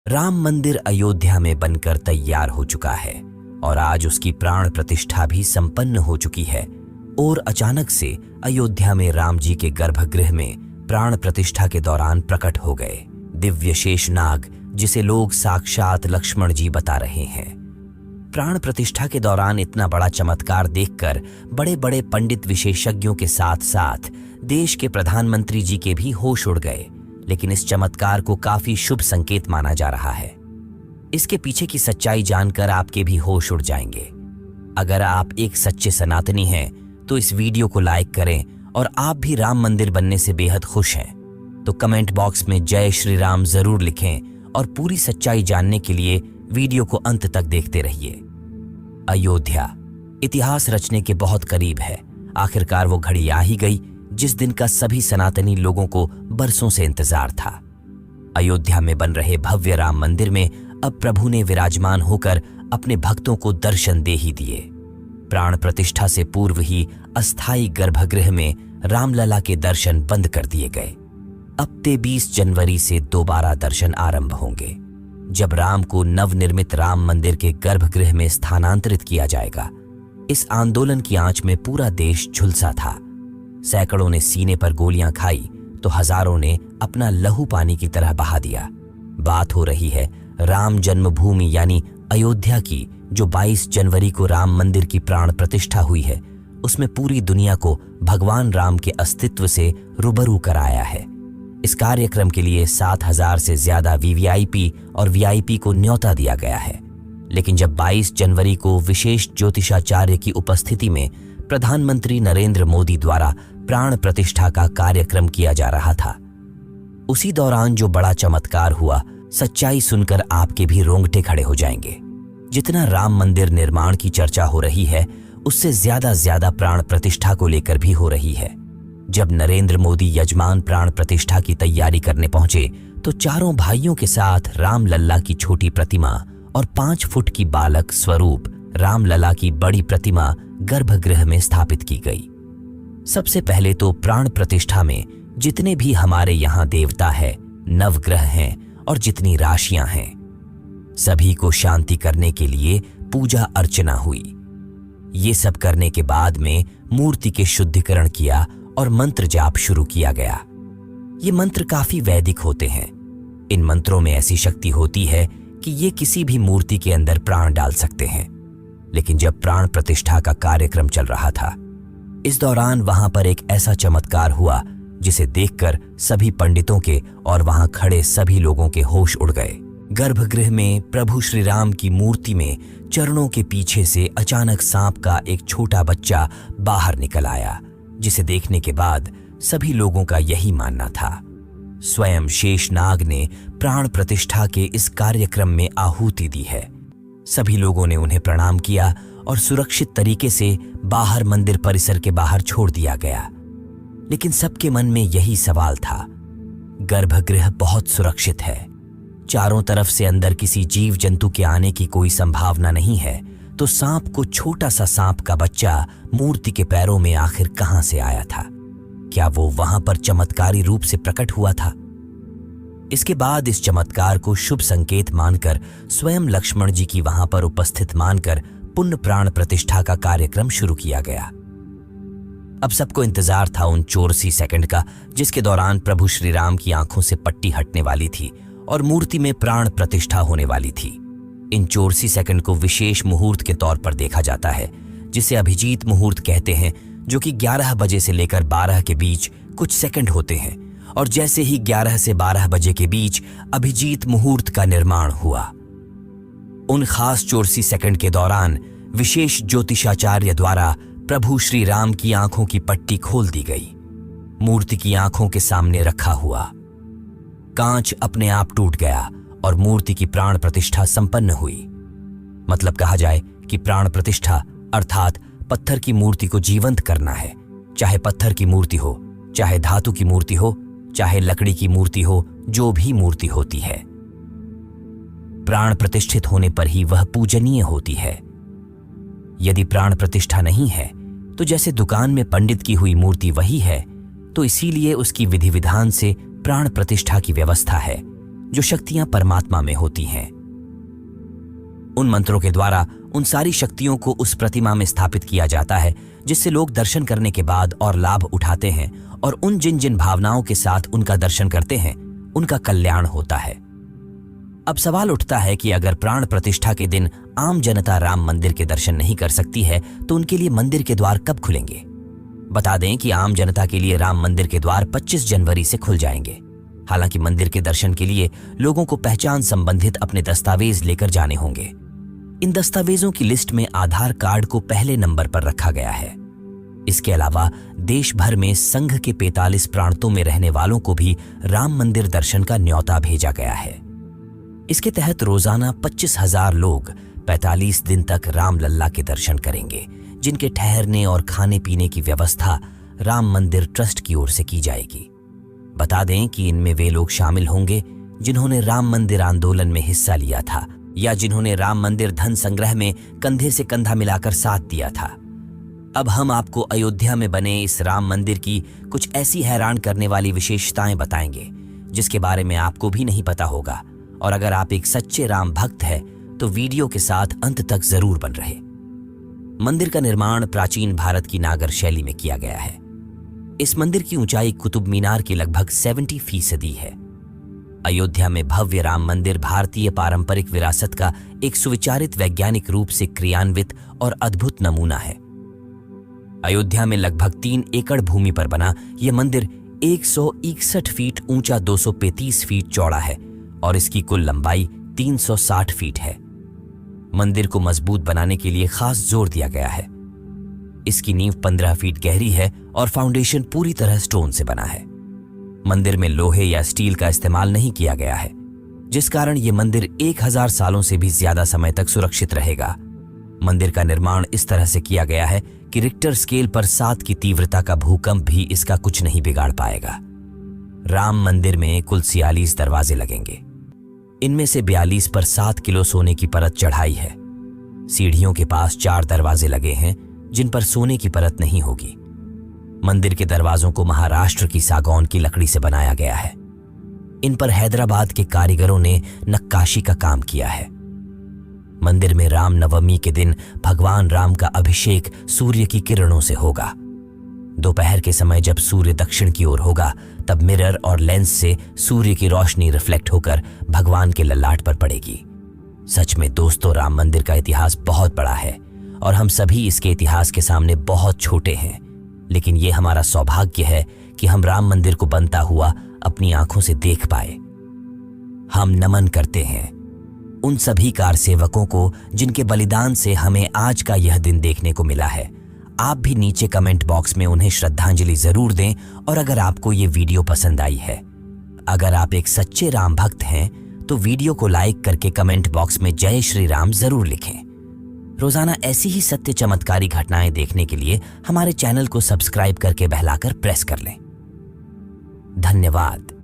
राम मंदिर अयोध्या में बनकर तैयार हो चुका है और आज उसकी प्राण प्रतिष्ठा भी संपन्न हो चुकी है। और अचानक से अयोध्या में राम जी के गर्भगृह में प्राण प्रतिष्ठा के दौरान प्रकट हो गए दिव्य शेषनाग, जिसे लोग साक्षात लक्ष्मण जी बता रहे हैं। प्राण प्रतिष्ठा के दौरान इतना बड़ा चमत्कार देखकर बड़े बड़े पंडित विशेषज्ञों के साथ साथ देश के प्रधानमंत्री जी के भी होश उड़ गए। लेकिन इस चमत्कार को काफी शुभ संकेत माना जा रहा है। इसके पीछे की सच्चाई जानकर आपके भी होश उड़ जाएंगे। अगर आप एक सच्चे सनातनी हैं तो इस वीडियो को लाइक करें और आप भी राम मंदिर बनने से बेहद खुश हैं तो कमेंट बॉक्स में जय श्री राम जरूर लिखें और पूरी सच्चाई जानने के लिए वीडियो को अंत तक देखते रहिए। अयोध्या इतिहास रचने के बहुत करीब है। आखिरकार वो घड़ी आ ही गई जिस दिन का सभी सनातनी लोगों को बरसों से इंतजार था। अयोध्या में बन रहे भव्य राम मंदिर में अब प्रभु ने विराजमान होकर अपने भक्तों को दर्शन दे ही दिए। प्राण प्रतिष्ठा से पूर्व ही अस्थायी गर्भगृह में रामलला के दर्शन बंद कर दिए गए। अब 23 जनवरी से दोबारा दर्शन आरंभ होंगे, जब राम को नवनिर्मित राम मंदिर के गर्भगृह में स्थानांतरित किया जाएगा। इस आंदोलन की आंच में पूरा देश झुलसा था। सैकड़ों ने सीने पर गोलियां खाई तो हजारों ने अपना लहू पानी की तरह बहा दिया। बात हो रही है राम जन्मभूमि यानी अयोध्या की, जो 22 जनवरी को राम मंदिर की प्राण प्रतिष्ठा हुई है। उसमें पूरी दुनिया को भगवान राम के अस्तित्व से रूबरू कराया है। इस कार्यक्रम के लिए 7,000 से ज्यादा वीवीआईपी और वीआईपी को न्योता दिया गया है। लेकिन जब 22 जनवरी को विशेष ज्योतिषाचार्य की उपस्थिति में प्रधानमंत्री नरेंद्र मोदी द्वारा प्राण प्रतिष्ठा का कार्यक्रम किया जा रहा था, उसी दौरान जो बड़ा चमत्कार हुआ, सच्चाई सुनकर आपके भी रोंगटे खड़े हो जाएंगे। जितना राम मंदिर निर्माण की चर्चा हो रही है, उससे ज्यादा प्राण प्रतिष्ठा को लेकर भी हो रही है। जब नरेंद्र मोदी यजमान प्राण प्रतिष्ठा की तैयारी करने पहुंचे तो चारों भाइयों के साथ राम लल्ला की छोटी प्रतिमा और 5 फुट की बालक स्वरूप राम लला की बड़ी प्रतिमा गर्भगृह में स्थापित की गई। सबसे पहले तो प्राण प्रतिष्ठा में जितने भी हमारे यहाँ देवता है, नवग्रह हैं और जितनी राशियां हैं, सभी को शांति करने के लिए पूजा अर्चना हुई। ये सब करने के बाद में मूर्ति के शुद्धिकरण किया और मंत्र जाप शुरू किया गया। ये मंत्र काफी वैदिक होते हैं। इन मंत्रों में ऐसी शक्ति होती है कि ये किसी भी मूर्ति के अंदर प्राण डाल सकते हैं। लेकिन जब प्राण प्रतिष्ठा का कार्यक्रम चल रहा था, इस दौरान वहां पर एक ऐसा चमत्कार हुआ जिसे देखकर सभी पंडितों के और वहां खड़े सभी लोगों के होश उड़ गए। गर्भगृह में प्रभु श्री राम की मूर्ति में चरणों के पीछे से अचानक सांप का एक छोटा बच्चा बाहर निकल आया, जिसे देखने के बाद सभी लोगों का यही मानना था। स्वयं शेषनाग ने प्राण प्रतिष्ठा के इस कार्यक्रम में आहुति दी है। सभी लोगों ने उन्हें प्रणाम किया और सुरक्षित तरीके से बाहर मंदिर परिसर के बाहर छोड़ दिया गया। लेकिन सबके मन में यही सवाल था, गर्भगृह बहुत सुरक्षित है, चारों तरफ से अंदर किसी जीव जंतु के आने की कोई संभावना नहीं है, तो सांप को छोटा सा सांप का बच्चा मूर्ति के पैरों में आखिर कहां से आया था? क्या वो वहां पर चमत्कारी रूप से प्रकट हुआ था? इसके बाद इस चमत्कार को शुभ संकेत मानकर स्वयं लक्ष्मण जी की वहां पर उपस्थित मानकर पुण्य प्राण प्रतिष्ठा का कार्यक्रम शुरू किया गया। अब सबको इंतजार था उन 84 सेकंड का, जिसके दौरान प्रभु श्री राम की आंखों से पट्टी हटने वाली थी और मूर्ति में प्राण प्रतिष्ठा होने वाली थी। इन 84 सेकंड को विशेष मुहूर्त के तौर पर देखा जाता है, जिसे अभिजीत मुहूर्त कहते हैं, जो कि 11 बजे से लेकर 12 के बीच कुछ सेकंड होते हैं। और जैसे ही 11 से 12 बजे के बीच अभिजीत मुहूर्त का निर्माण हुआ, उन खास 84 सेकंड के दौरान विशेष ज्योतिषाचार्य द्वारा प्रभु श्री राम की आंखों की पट्टी खोल दी गई। मूर्ति की आंखों के सामने रखा हुआ कांच अपने आप टूट गया और मूर्ति की प्राण प्रतिष्ठा संपन्न हुई। मतलब कहा जाए कि प्राण प्रतिष्ठा अर्थात पत्थर की मूर्ति को जीवंत करना है। चाहे पत्थर की मूर्ति हो, चाहे धातु की मूर्ति हो, चाहे लकड़ी की मूर्ति हो, जो भी मूर्ति होती है, प्राण प्रतिष्ठित होने पर ही वह पूजनीय होती है। यदि प्राण प्रतिष्ठा नहीं है तो जैसे दुकान में पंडित की हुई मूर्ति वही है, तो इसीलिए उसकी विधि विधान से प्राण प्रतिष्ठा की व्यवस्था है। जो शक्तियां परमात्मा में होती हैं। उन मंत्रों के द्वारा उन सारी शक्तियों को उस प्रतिमा में स्थापित किया जाता है जिससे लोग दर्शन करने के बाद और लाभ उठाते हैं और उन जिन जिन भावनाओं के साथ उनका दर्शन करते हैं उनका कल्याण होता है। अब सवाल उठता है कि अगर प्राण प्रतिष्ठा के दिन आम जनता राम मंदिर के दर्शन नहीं कर सकती है तो उनके लिए मंदिर के द्वार कब खुलेंगे? बता दें कि आम जनता के लिए राम मंदिर के द्वार 25 जनवरी से खुल जाएंगे। हालांकि मंदिर के दर्शन के लिए लोगों को पहचान संबंधित अपने दस्तावेज लेकर जाने होंगे। इन दस्तावेजों की लिस्ट में आधार कार्ड को पहले नंबर पर रखा गया है। इसके अलावा देश भर में संघ के 45 प्रांतों में रहने वालों को भी राम मंदिर दर्शन का न्योता भेजा गया है। इसके तहत रोजाना 25,000 लोग 45 दिन तक राम लल्ला के दर्शन करेंगे, जिनके ठहरने और खाने पीने की व्यवस्था राम मंदिर ट्रस्ट की ओर से की जाएगी। बता दें कि इनमें वे लोग शामिल होंगे जिन्होंने राम मंदिर आंदोलन में हिस्सा लिया था या जिन्होंने राम मंदिर धन संग्रह में कंधे से कंधा मिलाकर साथ दिया था। अब हम आपको अयोध्या में बने इस राम मंदिर की कुछ ऐसी हैरान करने वाली विशेषताएं बताएंगे जिसके बारे में आपको भी नहीं पता होगा, और अगर आप एक सच्चे राम भक्त हैं तो वीडियो के साथ अंत तक जरूर बन रहे। मंदिर का निर्माण प्राचीन भारत की नागर शैली में किया गया है। इस मंदिर की ऊंचाई कुतुब मीनार की लगभग 70% है। अयोध्या में भव्य राम मंदिर भारतीय पारंपरिक विरासत का एक सुविचारित वैज्ञानिक रूप से क्रियान्वित और अद्भुत नमूना है। अयोध्या में लगभग 3 एकड़ भूमि पर बना यह मंदिर 161 फीट ऊंचा, 235 फीट चौड़ा है और इसकी कुल लंबाई 360 फीट है। मंदिर को मजबूत बनाने के लिए खास जोर दिया गया है। इसकी नींव 15 फीट गहरी है और फाउंडेशन पूरी तरह स्टोन से बना है। मंदिर में लोहे या स्टील का इस्तेमाल नहीं किया गया है, जिस कारण यह मंदिर 1000 सालों से भी ज्यादा समय तक सुरक्षित रहेगा। मंदिर का निर्माण इस तरह से किया गया है कि रिक्टर स्केल पर 7 की तीव्रता का भूकंप भी इसका कुछ नहीं बिगाड़ पाएगा। राम मंदिर में कुल 46 दरवाजे लगेंगे। इनमें से 42 पर 7 किलो सोने की परत चढ़ाई है। सीढ़ियों के पास 4 दरवाजे लगे हैं जिन पर सोने की परत नहीं होगी। मंदिर के दरवाजों को महाराष्ट्र की सागौन की लकड़ी से बनाया गया है। इन पर हैदराबाद के कारीगरों ने नक्काशी का काम किया है। मंदिर में राम नवमी के दिन भगवान राम का अभिषेक सूर्य की किरणों से होगा। दोपहर के समय जब सूर्य दक्षिण की ओर होगा तब मिरर और लेंस से सूर्य की रोशनी रिफ्लेक्ट होकर भगवान के ललाट पर पड़ेगी। सच में दोस्तों, राम मंदिर का इतिहास बहुत बड़ा है और हम सभी इसके इतिहास के सामने बहुत छोटे हैं, लेकिन ये हमारा सौभाग्य है कि हम राम मंदिर को बनता हुआ अपनी आंखों से देख पाए। हम नमन करते हैं उन सभी कार सेवकों को जिनके बलिदान से हमें आज का यह दिन देखने को मिला है। आप भी नीचे कमेंट बॉक्स में उन्हें श्रद्धांजलि जरूर दें। और अगर आपको ये वीडियो पसंद आई है, अगर आप एक सच्चे राम भक्त हैं, तो वीडियो को लाइक करके कमेंट बॉक्स में जय श्री राम जरूर लिखें। रोजाना ऐसी ही सत्य चमत्कारी घटनाएं देखने के लिए हमारे चैनल को सब्सक्राइब करके बेल आइकन प्रेस कर लें। धन्यवाद।